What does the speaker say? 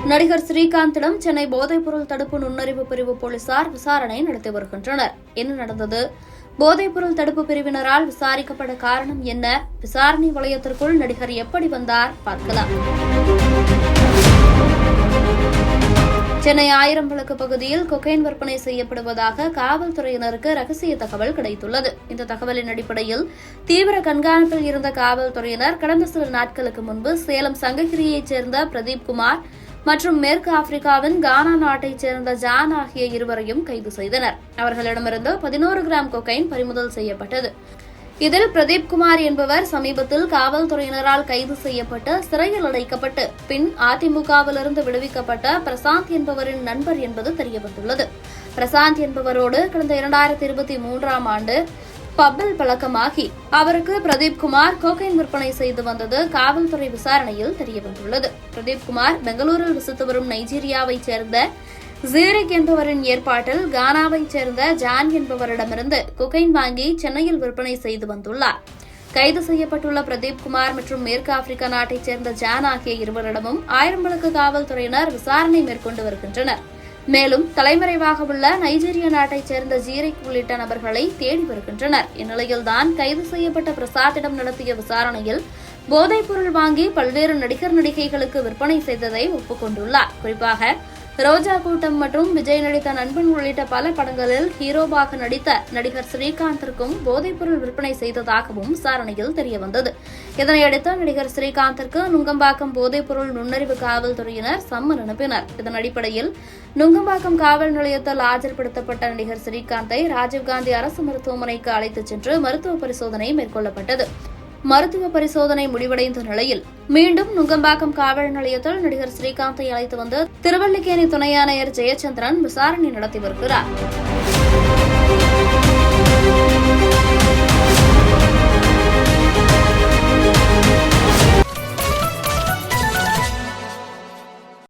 நடிகர் ஸ்ரீகாந்திடம் சென்னை போதைப்பொருள் தடுப்பு நுண்ணறிவு பிரிவு போலீசார் விசாரணை நடத்தி வருகின்றனர். என்ன நடந்தது? போதைப்பொருள் தடுப்பு பிரிவினரால் விசாரிக்கப்பட காரணம் என்ன? விசாரணை வளையத்திற்குள் நடிகர் எப்படி வந்தார்? பார்க்கலாம். சென்னை ஆயிரம்விளக்கு பகுதியில் கொக்கைன் விற்பனை செய்யப்படுவதாக காவல்துறையினருக்கு ரகசிய தகவல் கிடைத்துள்ளது. இந்த தகவலின் அடிப்படையில் தீவிர கண்காணிப்பில் இருந்த காவல்துறையினர் கடந்த சில நாட்களுக்கு முன்பு சேலம் சங்ககிரியைச் சேர்ந்த பிரதீப் குமார் மற்றும் மேற்கு ஆப்பிரிக்காவின் கானா நாட்டைச் சேர்ந்த ஜான் ஆகிய இருவரையும் கைது செய்தனர். அவர்களிடமிருந்து 11 கிராம் கொக்கைன் பறிமுதல் செய்யப்பட்டது. இதில் பிரதீப் குமார் என்பவர் சமீபத்தில் காவல்துறையினரால் கைது செய்யப்பட்டு சிறையில் அடைக்கப்பட்டு பின் அதிமுகவிலிருந்து விடுவிக்கப்பட்ட பிரசாந்த் என்பவரின் நண்பர் என்பது தெரியவந்துள்ளது. பிரசாந்த் என்பவரோடு கடந்த 2023ஆம் ஆண்டு பப்பில் பழக்கமாகி அவருக்கு பிரதீப் குமார் கோகைன் விற்பனை செய்து வந்தது காவல்துறை விசாரணையில் தெரியவந்துள்ளது. பிரதீப் குமார் பெங்களூரில் வசித்து வரும் நைஜீரியாவைச் சேர்ந்த ஜீரிக் என்பவரின் ஏற்பாட்டில் கானாவைச் சேர்ந்த ஜான் என்பவரிடமிருந்து கொகைன் வாங்கி சென்னையில் விற்பனை செய்து வந்துள்ளார். கைது செய்யப்பட்டுள்ள பிரதீப் குமார் மற்றும் மேற்கு ஆப்பிரிக்கா நாட்டைச் சேர்ந்த ஜான் ஆகிய இருவரிடமும் ஆயிரம்விளக்கு காவல்துறையினர் விசாரணை மேற்கொண்டு வருகின்றனர். மேலும் தலைமறைவாக உள்ள நைஜீரிய நாட்டைச் சேர்ந்த ஜீரிக் உள்ளிட்ட நபர்களை தேடி வருகின்றனர். இந்நிலையில்தான் கைது செய்யப்பட்ட பிரசாத்திடம் நடத்திய விசாரணையில் போதைப்பொருள் வாங்கி பல்வேறு நடிகர்களுக்கு விற்பனை செய்ததை ஒப்புக்கொண்டுள்ளார். குறிப்பாக ரோஜா கூட்டம் மற்றும் விஜய் நடித்த நண்பன் உள்ளிட்ட பல படங்களில் ஹீரோவாக நடித்த நடிகர் ஸ்ரீகாந்திற்கும் போதைப்பொருள் விற்பனை செய்ததாகவும் விசாரணையில் தெரியவந்தது. இதனையடுத்து நடிகர் ஸ்ரீகாந்திற்கு நுங்கம்பாக்கம் போதைப்பொருள் நுண்ணறிவு காவல்துறையினர் சம்மன் அனுப்பினர். இதன் அடிப்படையில் நுங்கம்பாக்கம் காவல் நிலையத்தில் ஆஜர்படுத்தப்பட்ட நடிகர் ஸ்ரீகாந்தை ராஜீவ்காந்தி அரசு மருத்துவமனைக்கு அழைத்துச் சென்று மருத்துவ பரிசோதனை மேற்கொள்ளப்பட்டது. மருத்துவ பரிசோதனை முடிவடைந்த நிலையில் மீண்டும் நுங்கம்பாக்கம் காவல் நிலையத்தில் நடிகர் ஸ்ரீகாந்தை அழைத்து வந்து திருவல்லிக்கேணி துணை ஆணையர் ஜெயச்சந்திரன் விசாரணை நடத்தி வருகிறார்.